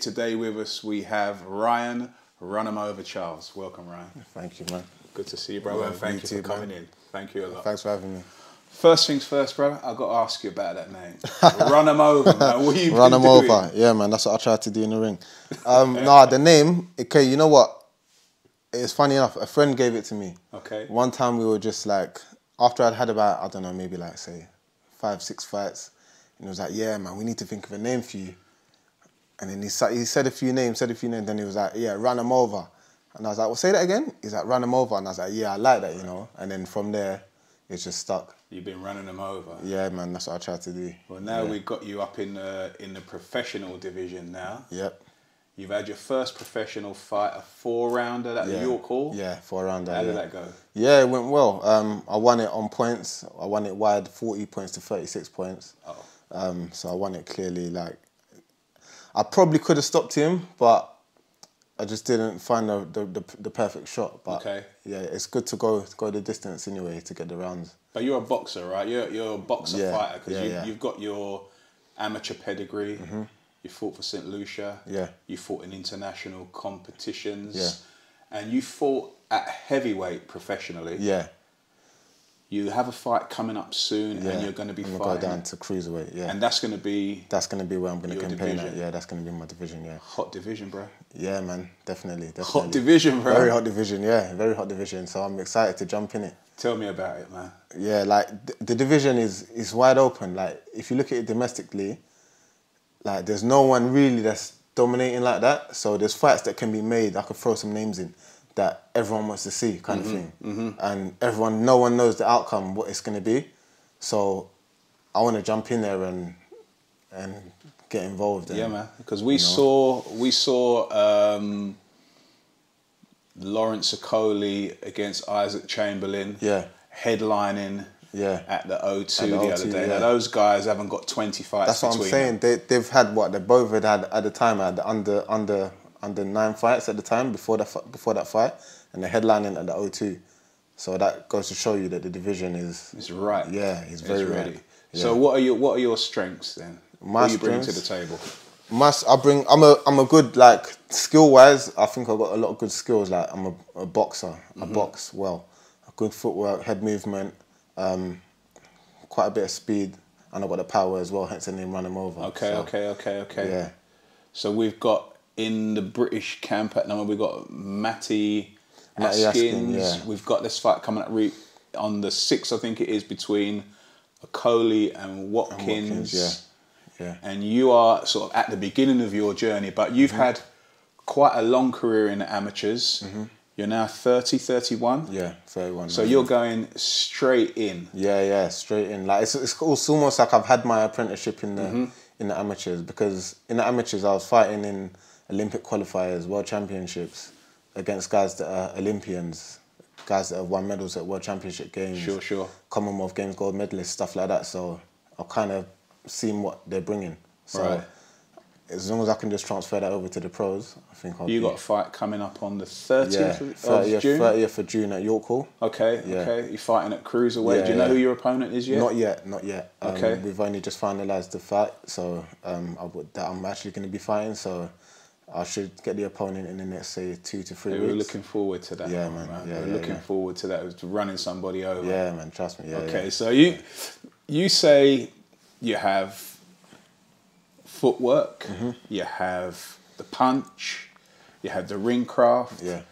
today with us we have Ryan Run 'em Over Charles. Welcome, Ryan. Thank you, man. Good to see you, brother. And thank you for coming in. Thank you a lot. Thanks for having me. First things first, brother, I've got to ask you about that name. Run 'em over, man. What you Run been 'em doing? over. Yeah, man, that's what I tried to do in the ring. Nah, the name, okay, you know what? It's funny enough, a friend gave it to me. Okay. One time we were just like, after I'd had about, I don't know, maybe like, say, 5, 6 fights, and he was like, yeah, man, we need to think of a name for you. And then he said a few names, then he was like, yeah, Run 'em over. And I was like, well, say that again? He's like, Run 'em over. And I was like, yeah, I like that, you know. And then from there, it's just stuck. You've been running them over. Yeah, man, that's what I tried to do. Well, now we've got you up in the professional division now. Yep. You've had your first professional fight, a 4-rounder at the York Hall. Yeah, 4-rounder. How did that go? Yeah, it went well. I won it on points. I won it wide, 40 points to 36 points. Oh. So I won it clearly. Like, I probably could have stopped him, but I just didn't find the perfect shot. But okay. Yeah, it's good to go the distance anyway to get the rounds. But you're a boxer, right? You're a boxer fighter because you've got your amateur pedigree. Mm-hmm. You fought for St. Lucia. Yeah. You fought in international competitions. Yeah. And you fought at heavyweight professionally. Yeah. You have a fight coming up soon, and you're going to be fighting. I'm going to go down to cruiserweight, yeah. And that's going to be... That's going to be where I'm going to campaign at. Yeah, that's going to be my division, yeah. Hot division, bro. Yeah, man, definitely. Hot division, bro. Very hot division, yeah. Very hot division. So I'm excited to jump in it. Tell me about it, man. Yeah, like, the division is wide open. Like, if you look at it domestically, like, there's no one really that's dominating like that. So there's fights that can be made. I could throw some names in that everyone wants to see, kind of thing. And no one knows the outcome, what it's going to be. So I want to jump in there and get involved. Yeah, man. Because we saw Lawrence Okoli against Isaac Chamberlain. Yeah. Headlining. Yeah. At the O2 the other day. Yeah. Now those guys haven't got 20 fights. That's what I'm saying. They've had what they both had at the time. Had under 9 fights at the time before that fight, and they're headlining at the O2. So that goes to show you that the division is... It's right. Yeah, it's very ready. Yeah. So what are your strengths then? What do you bring to the table? I'm a good, like, skill-wise, I think I've got a lot of good skills. Like, I'm a boxer. I box well. Good footwork, head movement, quite a bit of speed, and I've got the power as well, hence the name Run 'em Over. Okay. Yeah. So we've got, in the British camp at the moment, we've got Matty Askins. Yeah. We've got this fight coming up on the 6th, I think it is, between Okoli and Watkins. Yeah. And you are sort of at the beginning of your journey, but you've had quite a long career in the amateurs. You're now 30, 31? Yeah, 31. So you're going straight in? Yeah, straight in. Like, it's almost like I've had my apprenticeship in the amateurs, because in the amateurs I was fighting in Olympic qualifiers, world championships, against guys that are Olympians, guys that have won medals at world championship games, sure, Commonwealth Games gold medalists, stuff like that. So I've kind of seen what they're bringing. So as long as I can just transfer that over to the pros, I think I'll. You got a fight coming up on the 30th of June? 30th of June at York Hall. Okay. You're fighting at cruiserweight. Do you know who your opponent is yet? Not yet. Okay. We've only just finalised the fight, so I'm actually going to be fighting. So I should get the opponent in the next, say, 2 to 3 weeks. We're looking forward to that. Yeah, man. We're looking forward to that. To running somebody over. Yeah, man. Trust me. Okay, so you say you have footwork, you have the punch, you have the ring craft. Yeah.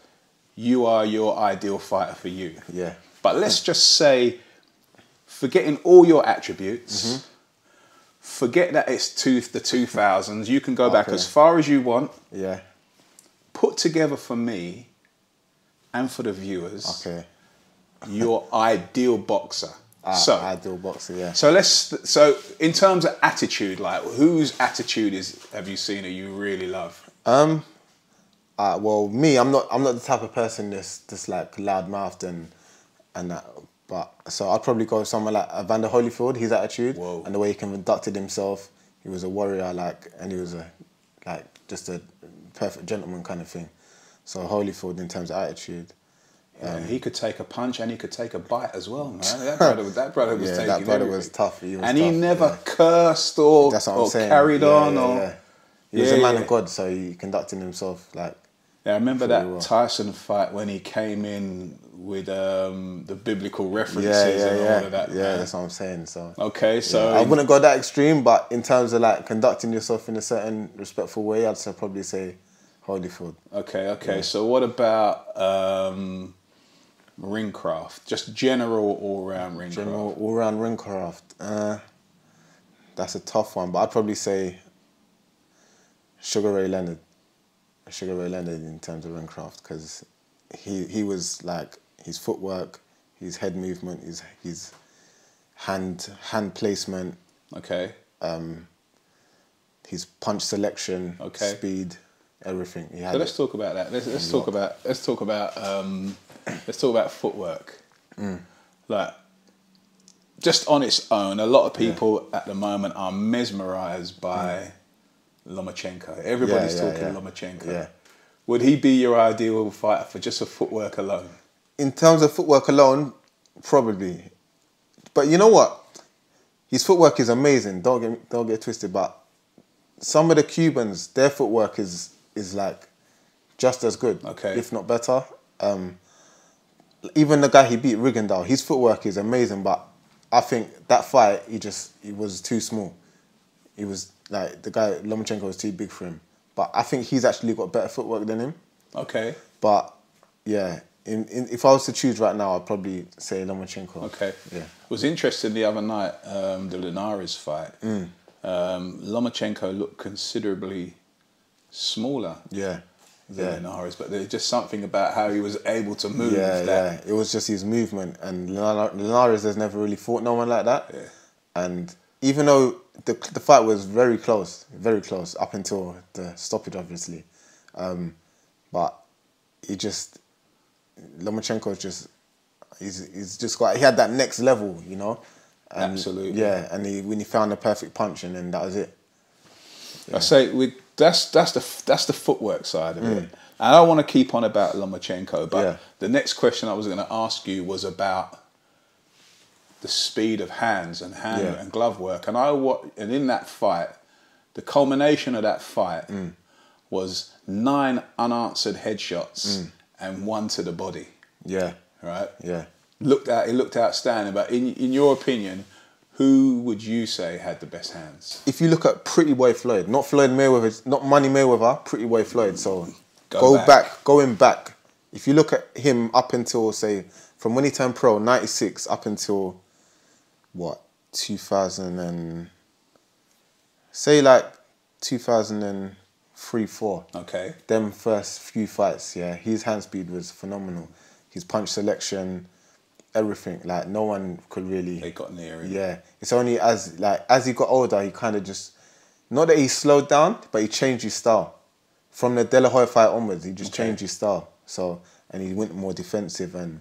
You are your ideal fighter for you. Yeah. But let's just say, forgetting all your attributes, forget that it's the 2000s. You can go back as far as you want. Yeah. Put together for me and for the viewers your ideal boxer. Ideal boxer, yeah. So in terms of attitude, like, whose attitude have you seen that you really love? Well, me, I'm not the type of person that's like loud mouthed and that. But so I'd probably go with someone like Evander Holyfield. His attitude and the way he conducted himself. He was a warrior, like, and he was just a perfect gentleman kind of thing. So Holyfield in terms of attitude. He could take a punch and he could take a bite as well, man. That brother was taking that brother everything. was tough. He never cursed or carried on. He was a man of God, so he conducted himself like. Yeah, I remember that Tyson fight when he came in with the biblical references and all of that. Yeah, that's what I'm saying. So okay, so I wouldn't go that extreme, but in terms of like conducting yourself in a certain respectful way, I'd probably say Holyfield. Okay. Yeah. So what about ringcraft? Just general all-round ringcraft. General all-round ringcraft. That's a tough one, but I'd probably say Sugar Ray Leonard. Sugar Ray Leonard in terms of ringcraft, because he was like his footwork, his head movement, his hand placement. Okay. His punch selection, speed, everything. He had. So let's talk about that. Let's talk about footwork. Like, just on its own, a lot of people at the moment are mesmerised by Lomachenko. Everybody's talking Lomachenko. Yeah. Would he be your ideal fighter for just a footwork alone? In terms of footwork alone, probably. But you know what? His footwork is amazing. Don't get twisted. But some of the Cubans, their footwork is like just as good, if not better. Even the guy he beat, Rigondeaux, his footwork is amazing. But I think that fight, he was too small. He was like, the guy, Lomachenko, was too big for him. But I think he's actually got better footwork than him. Okay. But yeah, if I was to choose right now, I'd probably say Lomachenko. Okay. Yeah. It was interesting the other night, the Linares fight. Lomachenko looked considerably smaller. Than Linares, but there's just something about how he was able to move. Yeah. It was just his movement, and Linares has never really fought no one like that. Yeah. And even though the fight was very close up until the stoppage, obviously, but Lomachenko he's just got, he had that next level, you know. And absolutely. Yeah, and when he found the perfect punch, and then that was it. Yeah. I say that's the footwork side of it. And I don't want to keep on about Lomachenko, but the next question I was going to ask you was about the speed of hands and and glove work. And in that fight, the culmination of that fight was 9 unanswered headshots and 1 to the body. Yeah. Right? Yeah. It looked outstanding. But in your opinion, who would you say had the best hands? If you look at Pretty Boy Floyd, not Floyd Mayweather, not Money Mayweather, Pretty Boy Floyd. So going back. If you look at him up until, say, from when he turned pro, 96 up until 2003-4. Okay. Them first few fights, his hand speed was phenomenal. His punch selection, everything, like no one could really. They got near him. Yeah, it's only as he got older, he kind of just, not that he slowed down, but he changed his style. From the De La Hoya fight onwards, he just changed his style. So, and he went more defensive, and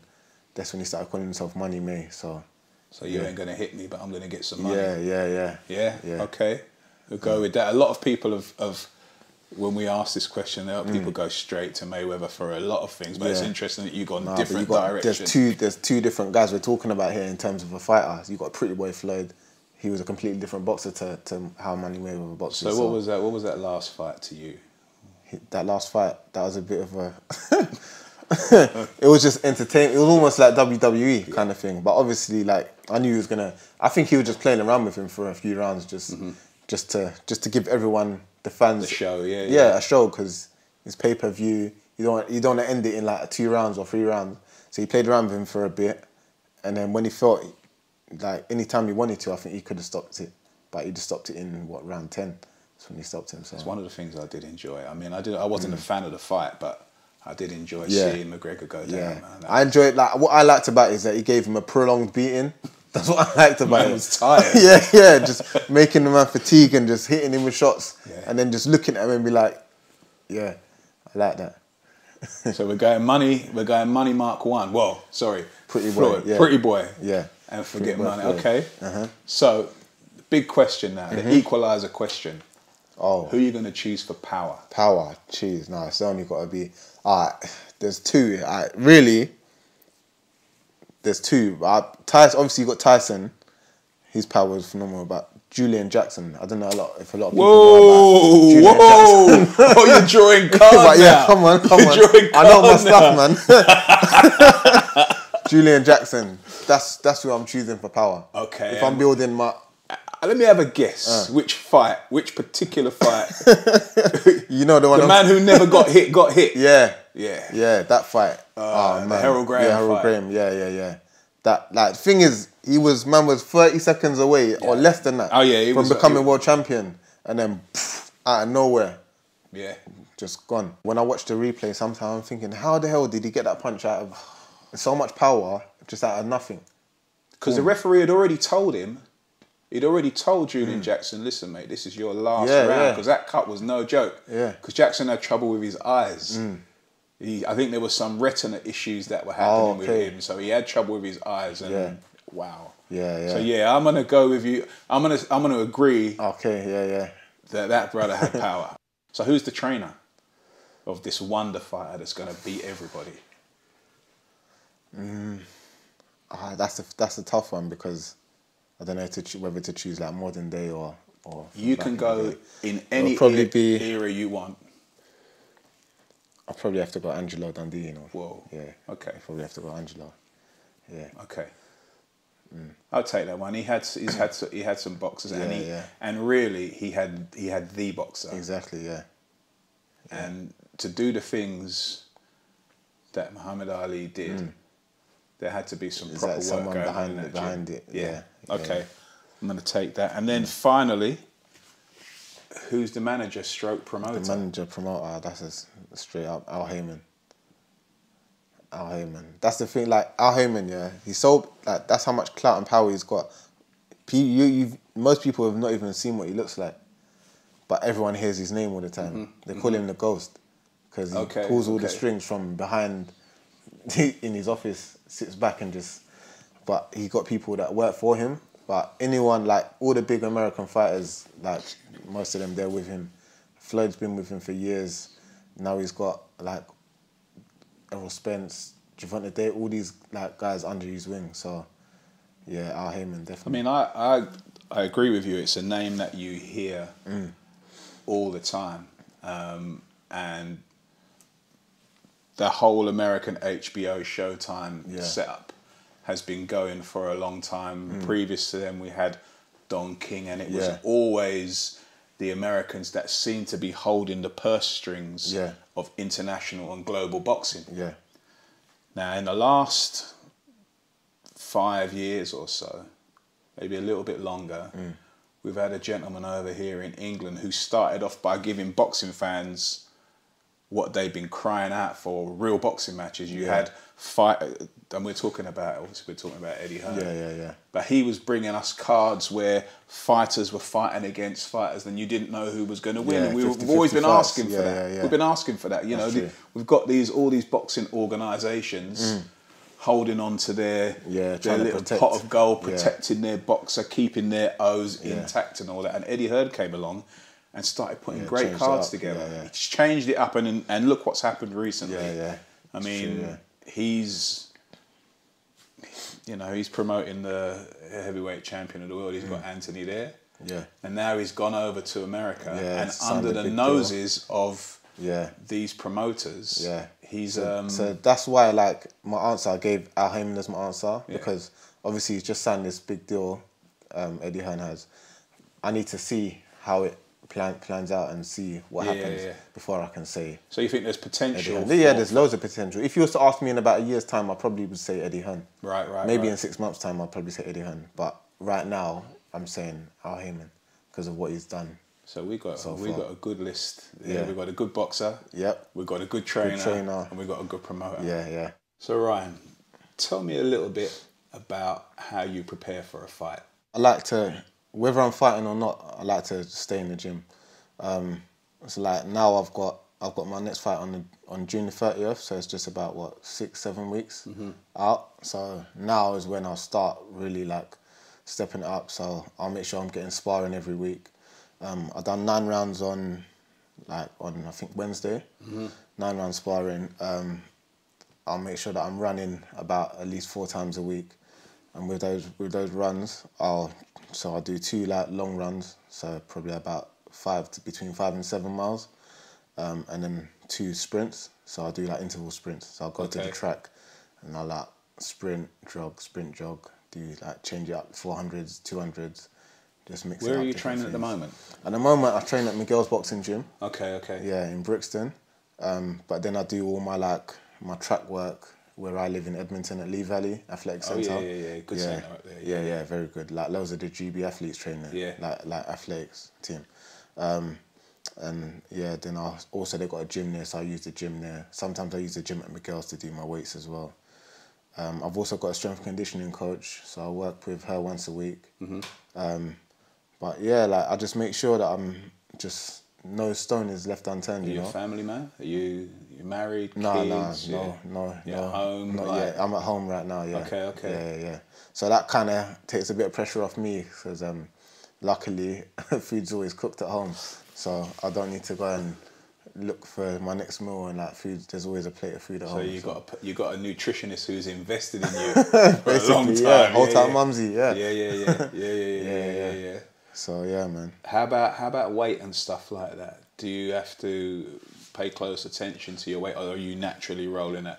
that's when he started calling himself Money May. So you ain't gonna hit me, but I'm gonna get some money. Yeah. Okay, we'll go with that. A lot of people have when we ask this question, a lot of people go straight to Mayweather for a lot of things, but it's interesting that you got in different directions. There's two different guys we're talking about here in terms of a fighter. You got Pretty Boy Floyd. He was a completely different boxer to how Money Mayweather boxes. So what was that? What was that last fight to you? That last fight, that was a bit of a. It was just entertaining. It was almost like WWE kind of thing. But obviously, like, I knew he was gonna. I think he was just playing around with him for a few rounds, just to give everyone, the fans, the show. A show, because it's pay-per-view. You don't want to end it in like 2 rounds or 3 rounds. So he played around with him for a bit, and then when he felt like any time he wanted to, I think he could have stopped it, but he just stopped it in round 10. That's when he stopped him. So it's one of the things I did enjoy. I mean, I wasn't a fan of the fight, but I did enjoy seeing McGregor go down. Man. I enjoyed, like, what I liked about it is that he gave him a prolonged beating. That's what I liked about it. Man was tired. Just making the man fatigue and just hitting him with shots, and then just looking at him and be like, I like that. So we're going money Mark 1. Well, sorry, Pretty Boy. Pretty Boy. Yeah. And forget money. Okay. So, big question now, the equalizer question. Oh. Who are you going to choose for power? Power, jeez, no, it's only got to be. There's 2. Really, there's 2. Tyson, obviously you got Tyson. His power was phenomenal, but Julian Jackson. I don't know if a lot of people know about Julian Jackson. Oh, you're drawing cards But yeah, now. come on. I know my stuff, man. Julian Jackson. That's who I'm choosing for power. Okay. If I'm building my... Let me have a guess. Which particular fight? You know the one... The man who never got hit. Yeah. Yeah. Yeah, that fight. Man. The Harold Graham Yeah, Harold fight. Graham. Yeah. That, like, thing is, man was 30 seconds away or less than that from becoming world champion. And then, out of nowhere, just gone. When I watch the replay, sometimes I'm thinking, how the hell did he get that punch out of so much power just out of nothing? Because the referee had already told him, he'd already told Julian Jackson, listen, mate, this is your last round. Because that cut was no joke. Yeah. Because Jackson had trouble with his eyes. I think there was some retina issues that were happening with him. So he had trouble with his eyes. And wow. Yeah. So I'm going to go with you. I'm gonna agree. Okay, That brother had power. So who's the trainer of this wonder fighter that's going to beat everybody? That's a tough one because I don't know whether to choose like modern day or you can go in any era you want. I'll probably have to go Angelo Dundee, you know. Whoa. Yeah. Okay. Probably have to go Angelo. Yeah. Okay. I'll take that one. He's had some boxers, and really he had the boxer. Exactly. Yeah. And to do the things that Muhammad Ali did, there had to be some proper work going on behind it. Yeah. Okay. I'm going to take that, and then finally, who's the manager stroke promoter? The manager promoter. That's a straight up Al Heyman. Al Heyman. That's the thing. Like Al Heyman, he's so like that's how much clout and power he's got. Most people have not even seen what he looks like, but everyone hears his name all the time. They call him the Ghost because he pulls all the strings from behind in his office, sits back and just. But he got people that work for him. But anyone like all the big American fighters, like most of them, they're with him. Floyd's been with him for years. Now he's got like. Errol Spence, Gervonta Day, all these like guys under his wing. So, yeah, Al Heyman definitely. I mean, I agree with you. It's a name that you hear all the time, and the whole American HBO Showtime setup has been going for a long time. Previous to them, we had Don King, and it was always the Americans that seemed to be holding the purse strings of international and global boxing. Yeah. Now, in the last 5 years or so, maybe a little bit longer, we've had a gentleman over here in England who started off by giving boxing fans what they've been crying out for, real boxing matches. You had and we're talking about Eddie Hearn. Yeah. But he was bringing us cards where fighters were fighting against fighters, and you didn't know who was going to win. And we've always been asking for that. We've been asking for that. You know, we've got all these boxing organisations holding on to their little pot of gold, protecting their boxer, keeping their O's intact and all that. And Eddie Hearn came along and started putting great cards together. He's changed it up, and look what's happened recently. I mean, he's promoting the heavyweight champion of the world. He's got Anthony there. Yeah. And now he's gone over to America and under the noses of these promoters. Yeah. He's so that's why like my answer I gave Al Heyman as my answer because obviously he's just signed this big deal Eddie Hearn has. I need to see how it plans out and see what happens before I can say. So you think there's potential? There's loads of potential. If you was to ask me in about a year's time, I probably would say Eddie Hearn. Right. Maybe in 6 months' time, I'll probably say Eddie Hearn. But right now, I'm saying Al Heyman because of what he's done. So we got a good list. Yeah, we got a good boxer. Yep. We got a good trainer, and we got a good promoter. Yeah. So Ryan, tell me a little bit about how you prepare for a fight. I like to, whether I'm fighting or not, I like to stay in the gym. So like now I've got my next fight on June the 30th, so it's just about 6-7 weeks out. So now is when I'll start really like stepping it up. So I'll make sure I'm getting sparring every week. I've done 9 rounds on I think Wednesday, 9 round sparring. I'll make sure that I'm running about at least 4 times a week, and with those runs, I'll So I do 2 like long runs, so probably about between 5 and 7 miles, and then 2 sprints. So I do like interval sprints. So I'll go to the track, and I'll like sprint, jog, do like change it up 400s, 200s, just mix it up. Where are you training at the moment? At the moment, I train at Miguel's boxing gym. Okay. Yeah, in Brixton. But then I do all my track work where I live in Edmonton at Lee Valley Athletic Centre. Yeah. Good centre right there. Yeah, very good. Like loads of the GB athletes train there. Yeah. Like athletics team. And yeah, then they've got a gym there, so I use the gym there. Sometimes I use the gym at Miguel's to do my weights as well. I've also got a strength and conditioning coach, so I work with her once a week. But yeah, like I just make sure that I'm just no stone is left unturned. Are you a family man? Are you married? No, kids? no. You're at home? Not yet. I'm at home right now. Yeah. Okay. Yeah. So that kind of takes a bit of pressure off me because luckily food's always cooked at home, so I don't need to go and look for my next meal and like food. There's always a plate of food at home. So you got a nutritionist who's invested in you for a long time. Yeah, whole time mumsy. Yeah. Yeah. So yeah, man. How about weight and stuff like that? Do you have to pay close attention to your weight, or are you naturally rolling it?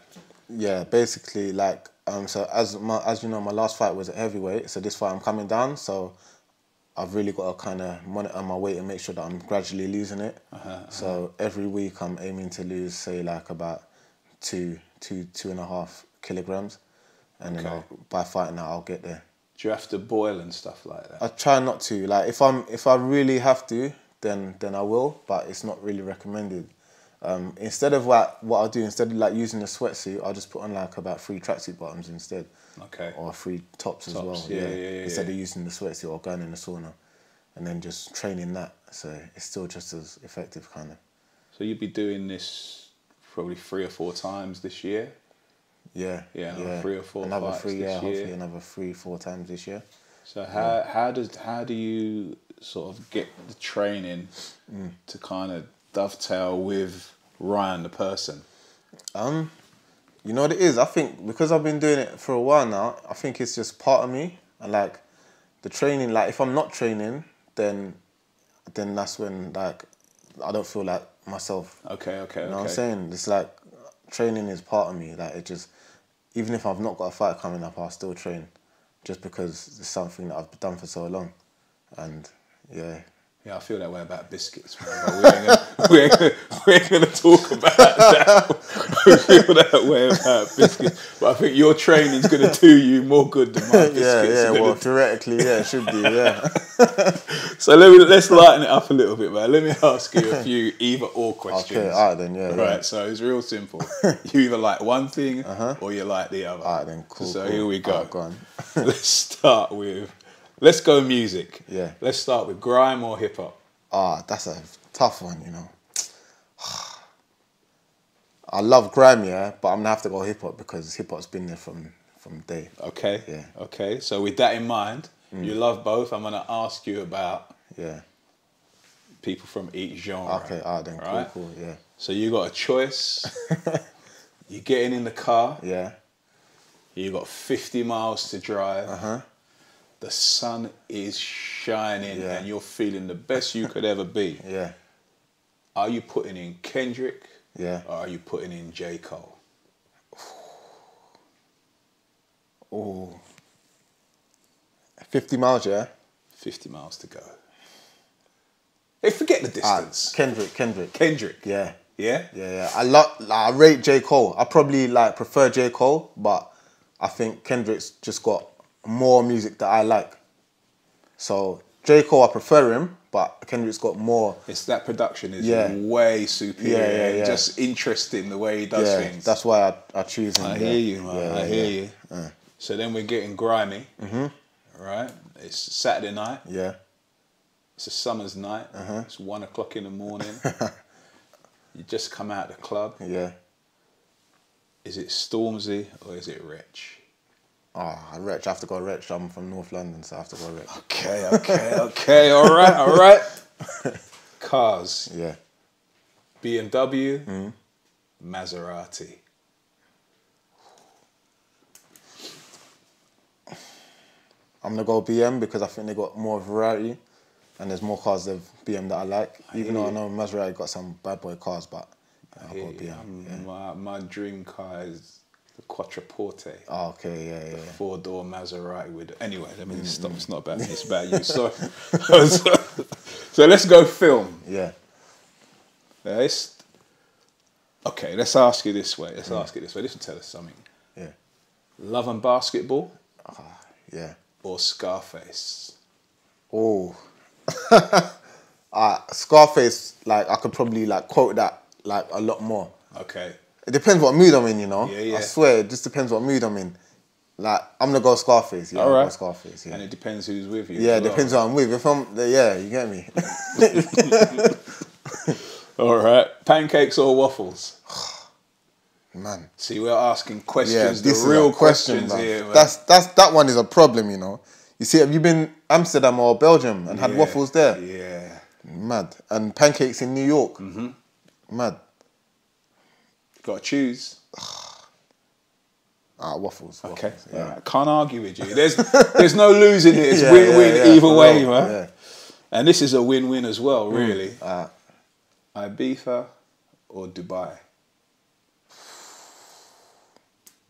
Yeah, basically like so as you know, my last fight was at heavyweight. So this fight I'm coming down. So I've really got to kind of monitor my weight and make sure that I'm gradually losing it. So every week I'm aiming to lose, say, like about 2.5 kilograms, and then by fighting that I'll get there. Do you have to boil and stuff like that? I try not to. Like if I really have to, then I will, but it's not really recommended. Instead of what I'll do, instead of like using a sweatsuit, I'll just put on like about 3 tracksuit bottoms instead. Okay. Or 3 tops as well. Yeah. Instead of using the sweatsuit or going in the sauna, and then just training that. So it's still just as effective, kind of. So you'd be doing this probably 3 or 4 times this year. Yeah. 3 or 4 another fights 3, this year. hopefully another 3-4 times this year. So how do you sort of get the training to kind of dovetail with Ryan the person? You know what it is? I think because I've been doing it for a while now, I think it's just part of me. And like the training, like if I'm not training, then that's when like I don't feel like myself. Okay. You know what I'm saying? It's like training is part of me. Like it just, even if I've not got a fight coming up, I'll still train, just because it's something that I've done for so long. And yeah. Yeah, I feel that way about biscuits, man. But we ain't gonna talk about that. I feel that way about biscuits. But I think your training's gonna do you more good than my biscuits. Yeah. Well, theoretically, yeah, it should be, yeah. So let's lighten it up a little bit, man. Let me ask you a few either/or questions. Okay, alright then, yeah. Right, so it's real simple. You either like one thing or you like the other. Alright then, cool. So here we go. Alright, go on. Let's go music. Yeah. Let's start with grime or hip hop. That's a tough one, you know. I love grime, yeah, but I'm gonna have to go hip hop because hip hop's been there from day. Okay. Yeah. Okay. So with that in mind, you love both. I'm gonna ask you about people from each genre. Okay. Then right? Cool. Yeah. So you got a choice. You're getting in the car. Yeah. You got 50 miles to drive. The sun is shining and you're feeling the best you could ever be. Yeah. Are you putting in Kendrick? Yeah. Or are you putting in J. Cole? Oh. 50 miles, yeah? 50 miles to go. Hey, forget the distance. Kendrick. Yeah. Yeah? Yeah. I rate J. Cole. I probably prefer J. Cole, but I think Kendrick's just got more music that I like. So J. Cole, I prefer him, but Kendrick's got more. It's that production is way superior. Yeah. Just interesting the way he does things. That's why I choose him. I hear you, man. I hear you. So then we're getting grimy. Right? It's Saturday night. Yeah. It's a summer's night. It's 1 o'clock in the morning. You just come out of the club. Yeah. Is it Stormzy or is it Rich? Wretch. I have to go Wretch. I'm from North London, so I have to go Wretch. Okay. All right. Cars. Yeah. BMW. Maserati. I'm gonna go BM because I think they got more variety, and there's more cars of BM that I like. Even though I know Maserati got some bad boy cars, but I'll go BM. My dream car is the Quattroporte. Oh, okay, yeah. 4-door Maserati with. Anyway, let me stop. It's not about me. It's about you. So let's go film. Yeah. Okay, let's ask you this way. This will tell us something. Yeah. Love and Basketball. Yeah. Or Scarface. Oh. Scarface, like I could probably like quote that like a lot more. Okay. It depends what mood I'm in, you know. Yeah. I swear, it just depends what mood I'm in. Like I'm gonna go Scarface. Yeah, all right. Go Scarface. Yeah. And it depends who's with you. Yeah, it depends who I'm with. If I'm, yeah, you get me. All right. Pancakes or waffles? Man. See, we're asking questions, the this real is a question, questions here. Man. That one is a problem, you know. You see, have you been Amsterdam or Belgium and had waffles there? Yeah. Mad. And pancakes in New York. Mad. Got to choose. Waffles. Okay. Yeah. Right. Can't argue with you. There's no losing here. It's win-win either way, man. Yeah. And this is a win-win as well, really. Ibiza or Dubai?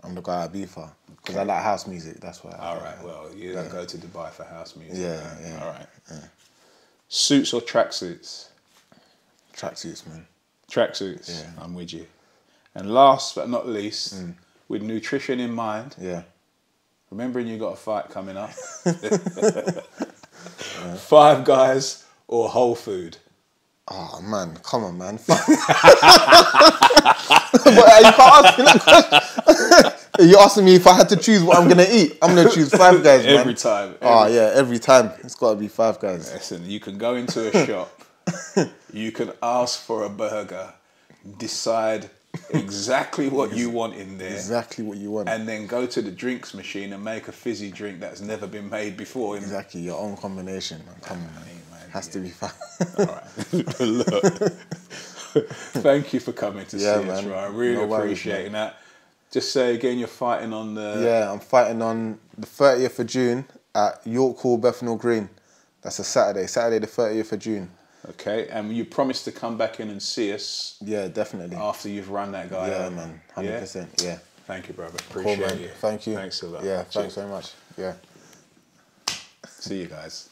I'm the guy at Ibiza because I like house music. That's why. All right. Well, you don't go to Dubai for house music. Yeah. All right. Yeah. Suits or tracksuits? Tracksuits, man. Tracksuits. Yeah. I'm with you. And last but not least, with nutrition in mind. Yeah. Remembering you got a fight coming up. Five Guys or Whole Food? Oh man, come on, man. But, you can't ask me that question. You're asking me if I had to choose what I'm gonna eat. I'm gonna choose Five Guys, man. Every time. Every time. It's gotta be Five Guys. Listen, you can go into a shop, you can ask for a burger, decide exactly what you want in there. Exactly what you want. And then go to the drinks machine and make a fizzy drink that's never been made before. Exactly, your own combination, man. Come on, man. Has to be fun. All right. Look, thank you for coming to see us, right? I really appreciate that. Just say again, you're fighting on the... Yeah, I'm fighting on the 30th of June at York Hall, Bethnal Green. That's a Saturday the 30th of June. Okay, and you promised to come back in and see us. Yeah, definitely. After you've run that guy out. Yeah, man, 100%. Yeah. Thank you, brother. Appreciate you. Thank you. Thanks a lot. Yeah, thanks very much. Yeah. See you guys.